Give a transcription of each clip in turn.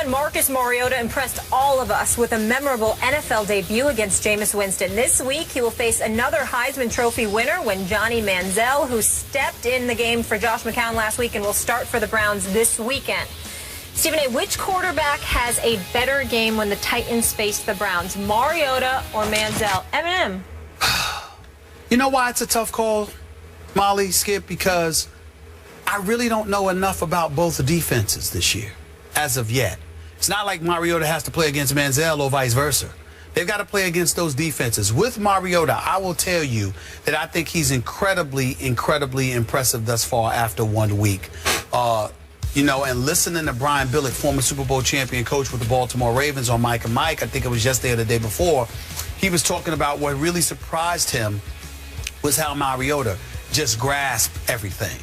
man Marcus Mariota impressed all of us with a memorable NFL debut against Jameis Winston. This week, he will face another Heisman Trophy winner when Johnny Manziel, who stepped in the game for Josh McCown last week and will start for the Browns this weekend. Stephen A., which quarterback has a better game when the Titans face the Browns, Mariota or Manziel? Eminem. You know why it's a tough call, Molly, Skip? Because I really don't know enough about both the defenses this year, as of yet. It's not like Mariota has to play against Manziel or vice versa. They've got to play against those defenses. With Mariota, I will tell you that I think he's incredibly impressive thus far after 1 week. You know, and listening to Brian Billick, former Super Bowl champion coach with the Baltimore Ravens on Mike and Mike, I think it was yesterday or the day before, he was talking about what really surprised him was how Mariota just grasped everything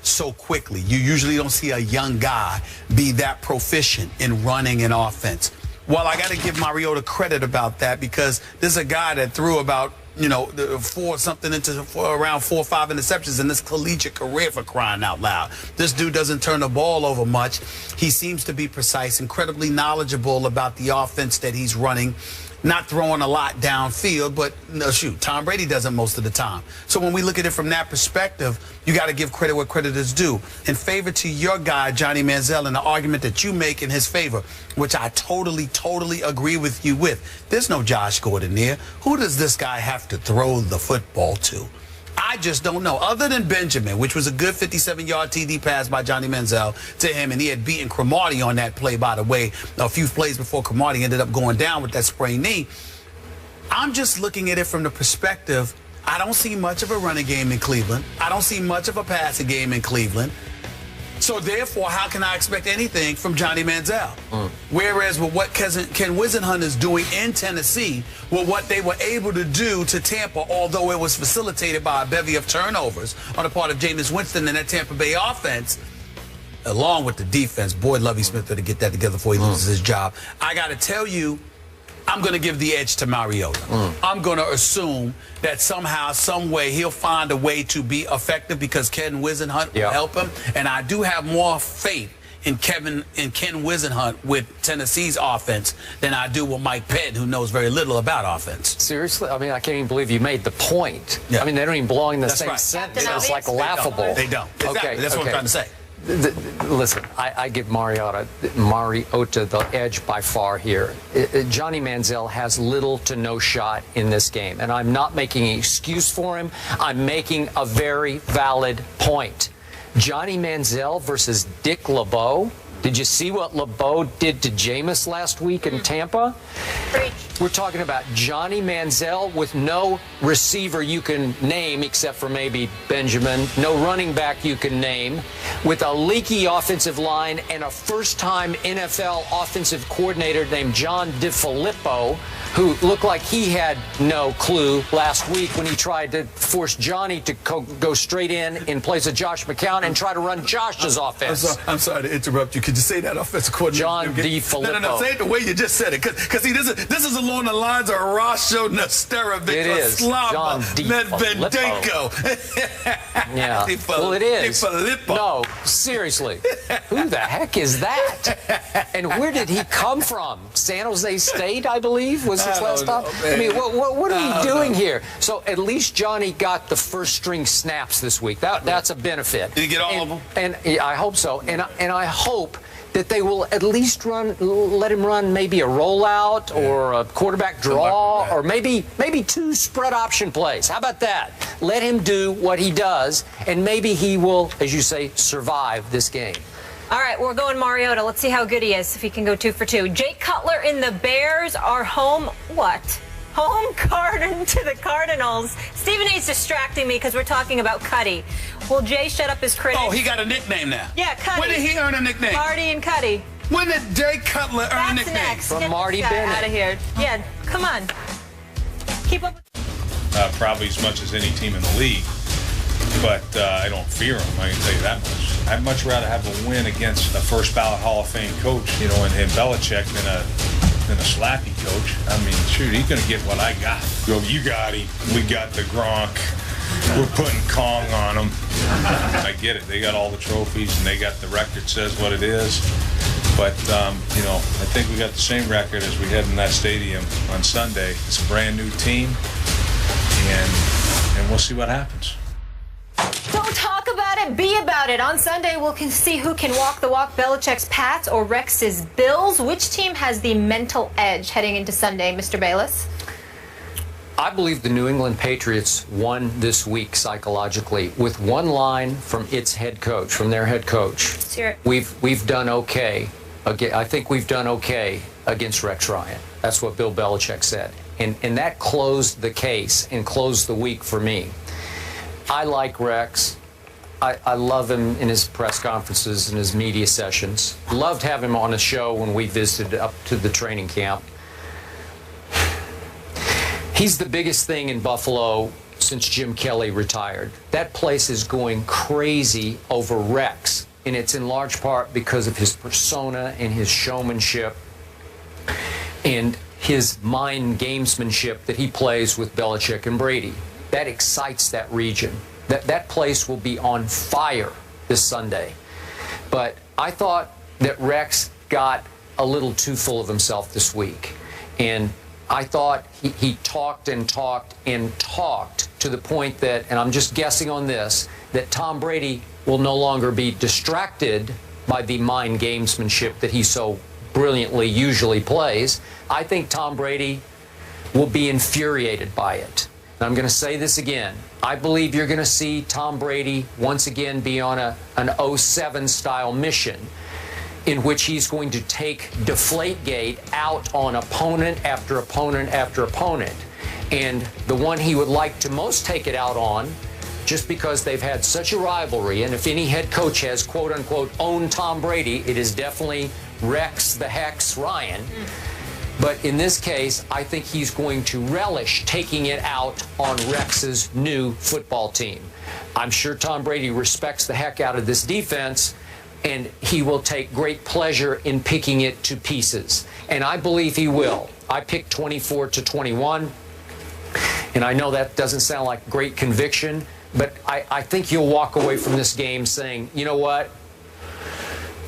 so quickly. You usually don't see a young guy be that proficient in running an offense. Well, I got to give Mariota credit about that because this is a guy that threw about, you know, around 4 or 5 interceptions in this collegiate career, for crying out loud. This dude doesn't turn the ball over much. He seems to be precise, incredibly knowledgeable about the offense that he's running. Not throwing a lot downfield, but no, shoot, Tom Brady doesn't most of the time. So when we look at it from that perspective, you got to give credit where credit is due. In favor to your guy, Johnny Manziel, and the argument that you make in his favor, which I totally agree with you with. There's no Josh Gordon there. Who does this guy have to throw the football to? I just don't know. Other than Benjamin, which was a good 57-yard TD pass by Johnny Manziel to him, and he had beaten Cromartie on that play, by the way, a few plays before Cromartie ended up going down with that sprained knee. I'm just looking at it from the perspective, I don't see much of a running game in Cleveland. I don't see much of a passing game in Cleveland. So, therefore, how can I expect anything from Johnny Manziel? Whereas with what Ken Wisenhunt is doing in Tennessee, with what they were able to do to Tampa, although it was facilitated by a bevy of turnovers on the part of Jameis Winston and that Tampa Bay offense, along with the defense, boy, Lovie Smith to get that together before he loses his job. I got to tell you, I'm going to give the edge to Mariota. I'm going to assume that somehow, some way, he'll find a way to be effective because Ken Wisenhunt will help him. And I do have more faith in Ken Wisenhunt with Tennessee's offense than I do with Mike Pettin, who knows very little about offense. Seriously? I mean, I can't even believe you made the point. I mean, they don't even belong in the same sentence. It's like laughable. They don't. Exactly. Okay. That's what I'm trying to say. Listen, I give Mariota the edge by far here. Johnny Manziel has little to no shot in this game, and I'm not making an excuse for him. I'm making a very valid point. Johnny Manziel versus Dick LeBeau. Did you see what LeBeau did to Jameis last week in Tampa? We're talking about Johnny Manziel with no receiver you can name except for maybe Benjamin, no running back you can name, with a leaky offensive line and a first-time NFL offensive coordinator named John DeFilippo, who looked like he had no clue last week when he tried to force Johnny to go straight in place of Josh McCown and try to run Josh's offense. I'm sorry to interrupt you. Could you say that offensive coordinator? John DeFilippo. No, say it the way you just said it. Because see, this is along the lines of Rasho Nesterovic or Slava Medvedenko. Yeah. Well, it is. No, seriously. Who the heck is that? And where did he come from? San Jose State, I believe, was his last stop? I mean, what are we doing here? So at least Johnny got the first string snaps this week. That's a benefit. Did he get all of them? And I hope so. And I hope that they will at least let him run maybe a rollout or a quarterback draw or maybe 2 spread option plays. How about that? Let him do what he does, and maybe he will, as you say, survive this game. All right, we're going Mariota. Let's see how good he is, if he can go 2 for 2. Jake Cutler in the Bears are home card to the Cardinals. Stephen A's distracting me because we're talking about Cuddy. Will Jay shut up his critics? Oh, he got a nickname now. Yeah, Cuddy. When did he earn a nickname? Marty and Cuddy. When did Jay Cutler earn a nickname? Next. From Get Marty this guy Bennett. out of here. Yeah, come on. Keep up with probably as much as any team in the league. But I don't fear him, I can tell you that much. I'd much rather have a win against a first ballot Hall of Fame coach, you know, and Belichick than a slappy coach. I mean, shoot, he's going to get what I got. Go, you got him. We got the Gronk. We're putting Kong on them. I get it. They got all the trophies, and they got the record says what it is. But, I think we got the same record as we had in that stadium on Sunday. It's a brand new team, and we'll see what happens. Don't talk about it, be about it. On Sunday, we'll see who can walk the walk, Belichick's Pats or Rex's Bills. Which team has the mental edge heading into Sunday, Mr. Bayless? I believe the New England Patriots won this week psychologically with one line from its head coach, from their head coach. Let's hear it. We've done okay. I think we've done okay against Rex Ryan. That's what Bill Belichick said. And that closed the case and closed the week for me. I like Rex. I love him in his press conferences and his media sessions. Loved having him on a show when we visited up to the training camp. He's the biggest thing in Buffalo since Jim Kelly retired. That place is going crazy over Rex, and it's in large part because of his persona and his showmanship and his mind gamesmanship that he plays with Belichick and Brady. That excites that region. That place will be on fire this Sunday. But I thought that Rex got a little too full of himself this week. And I thought he talked and talked and talked to the point that, and I'm just guessing on this, that Tom Brady will no longer be distracted by the mind gamesmanship that he so brilliantly usually plays. I think Tom Brady will be infuriated by it. And I'm going to say this again. I believe you're going to see Tom Brady once again be on an 07 style mission in which he's going to take Deflategate out on opponent after opponent after opponent. And the one he would like to most take it out on, just because they've had such a rivalry, and if any head coach has, quote unquote, owned Tom Brady, it is definitely Rex the Hex Ryan. But in this case, I think he's going to relish taking it out on Rex's new football team. I'm sure Tom Brady respects the heck out of this defense, and he will take great pleasure in picking it to pieces. And I believe he will. I picked 24-21, and I know that doesn't sound like great conviction, but I think you'll walk away from this game saying, you know what?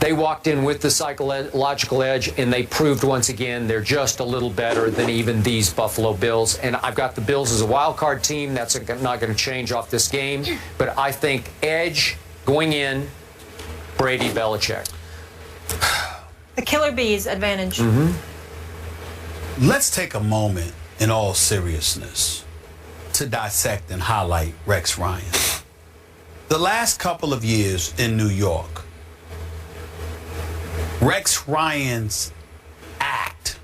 They walked in with the psychological edge, and they proved once again they're just a little better than even these Buffalo Bills. And I've got the Bills as a wild card team. That's not going to change off this game. But I think edge going in, Brady, Belichick. The Killer Bees advantage. Let's take a moment in all seriousness to dissect and highlight Rex Ryan. The last couple of years in New York, Rex Ryan's act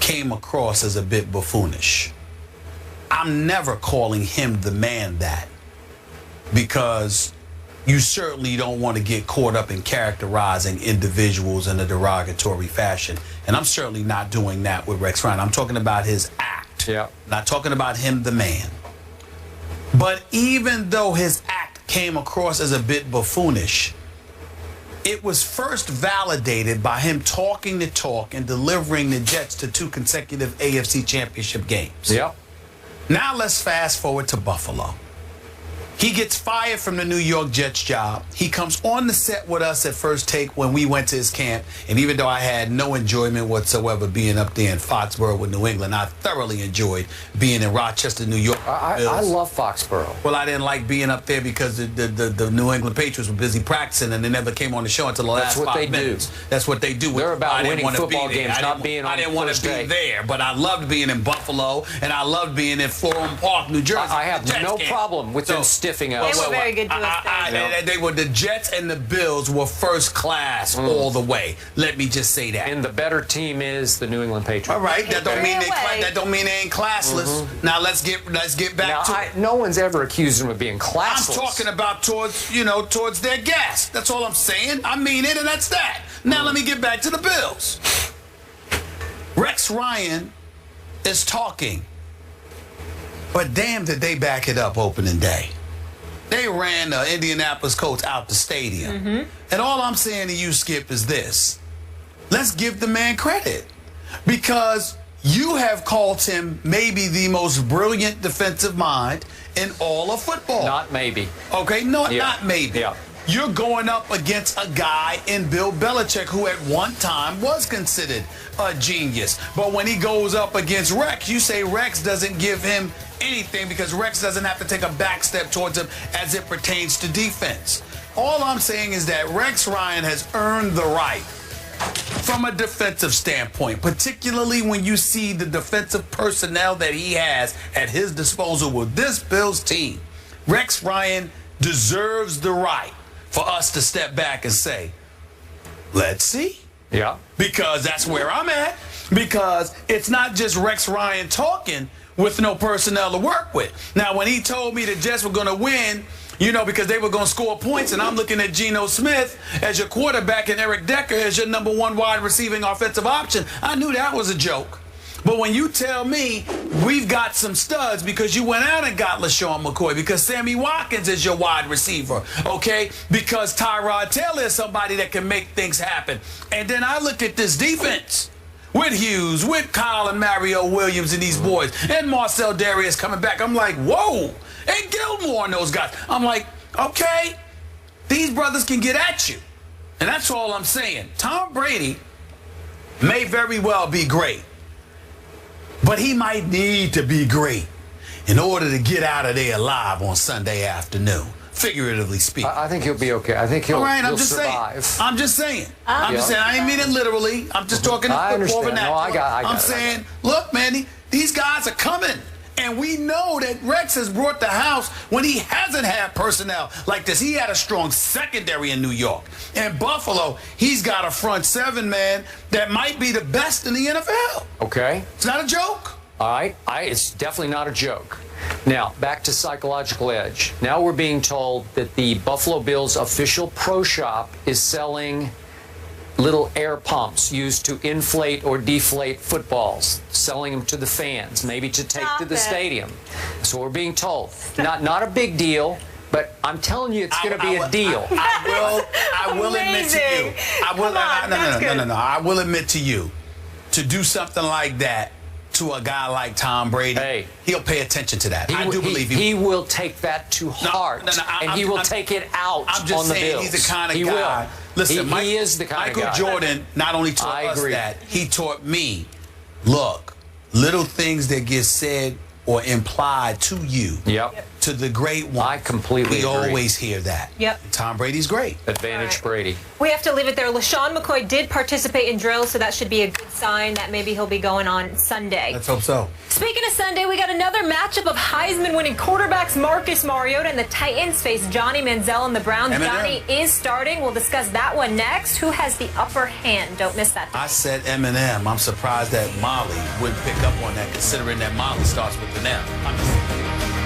came across as a bit buffoonish. I'm never calling him the man that, because you certainly don't want to get caught up in characterizing individuals in a derogatory fashion. And I'm certainly not doing that with Rex Ryan. I'm talking about his act. Yeah. Not talking about him, the man. But even though his act came across as a bit buffoonish, it was first validated by him talking the talk and delivering the Jets to 2 consecutive AFC Championship games. Yep. Now let's fast forward to Buffalo. He gets fired from the New York Jets job. He comes on the set with us at First Take when we went to his camp. And even though I had no enjoyment whatsoever being up there in Foxborough with New England, I thoroughly enjoyed being in Rochester, New York. I love Foxborough. Well, I didn't like being up there because the New England Patriots were busy practicing and they never came on the show until the last 5 minutes. That's what they do. They're about winning football games, not being on I didn't want to be there, but I loved being in Buffalo and I loved being in Florham Park, New Jersey. I have no problem with them stiffing us. They were very good to us. They were the Jets and the Bills were first class all the way. Let me just say that. And the better team is the New England Patriots. All right, that don't mean they ain't classless. Now let's get back to it. No one's ever accused them of being classless. I'm talking about towards their guests. That's all I'm saying. I mean it, and that's that. Now let me get back to the Bills. Rex Ryan is talking, but damn did they back it up opening day. They ran the Indianapolis Colts out the stadium. And all I'm saying to you, Skip, is this. Let's give the man credit. Because you have called him maybe the most brilliant defensive mind in all of football. Not maybe. Okay, not maybe. Yeah. you're going up against a guy in Bill Belichick who at one time was considered a genius. But when he goes up against Rex, you say Rex doesn't give him anything because Rex doesn't have to take a back step towards him as it pertains to defense. All I'm saying is that Rex Ryan has earned the right from a defensive standpoint, particularly when you see the defensive personnel that he has at his disposal with this Bills team. Rex Ryan deserves the right for us to step back and say, let's see. Yeah. Because that's where I'm at. Because it's not just Rex Ryan talking with no personnel to work with. Now, when he told me the Jets were going to win, you know, because they were going to score points, and I'm looking at Geno Smith as your quarterback and Eric Decker as your number one wide receiving offensive option, I knew that was a joke. But when you tell me we've got some studs because you went out and got LaShawn McCoy, because Sammy Watkins is your wide receiver, okay, because Tyrod Taylor is somebody that can make things happen. And then I look at this defense with Hughes, with Kyle and Mario Williams and these boys, and Marcel Darius coming back. I'm like, whoa, and Gilmore and those guys. I'm like, okay, these brothers can get at you. And that's all I'm saying. Tom Brady may very well be great, but he might need to be great in order to get out of there alive on Sunday afternoon, figuratively speaking. I think he'll be okay. I think he'll, all right, he'll survive. I'm just saying. I'm just saying. I ain't mean it literally. I'm just talking in football vernacular. No, I got I'm saying, look, man, these guys are coming. And we know that Rex has brought the house when he hasn't had personnel like this. He had a strong secondary in New York. In Buffalo, he's got a front seven, man, that might be the best in the NFL. Okay. It's not a joke. All right. It's definitely not a joke. Now, back to psychological edge. Now we're being told that the Buffalo Bills official pro shop is selling little air pumps used to inflate or deflate footballs, selling them to the fans, maybe to take to the stadium. So we're being told. Not a big deal, but I'm telling you it's going to be a deal. I will admit to you. I will admit to you, to do something like that to a guy like Tom Brady, he'll pay attention to that. I do believe he will take that to heart, and he will take it out I'm just on the saying, Bills. he's the kind of he guy. Will. Listen, he is the kind of guy. Michael Jordan not only taught us that, he taught me, look, little things that get said or implied to you, to the great one. I completely agree. We always hear that. Yep. Tom Brady's great. Advantage Brady. We have to leave it there. LaShawn McCoy did participate in drills, so that should be a good sign that maybe he'll be going on Sunday. Let's hope so. Speaking of Sunday, we got another matchup of Heisman-winning quarterbacks Marcus Mariota and the Titans face Johnny Manziel and the Browns. Johnny is starting. We'll discuss that one next. Who has the upper hand? Don't miss that. I said Eminem. I'm surprised that Molly wouldn't pick up on that, considering that Molly starts with an M.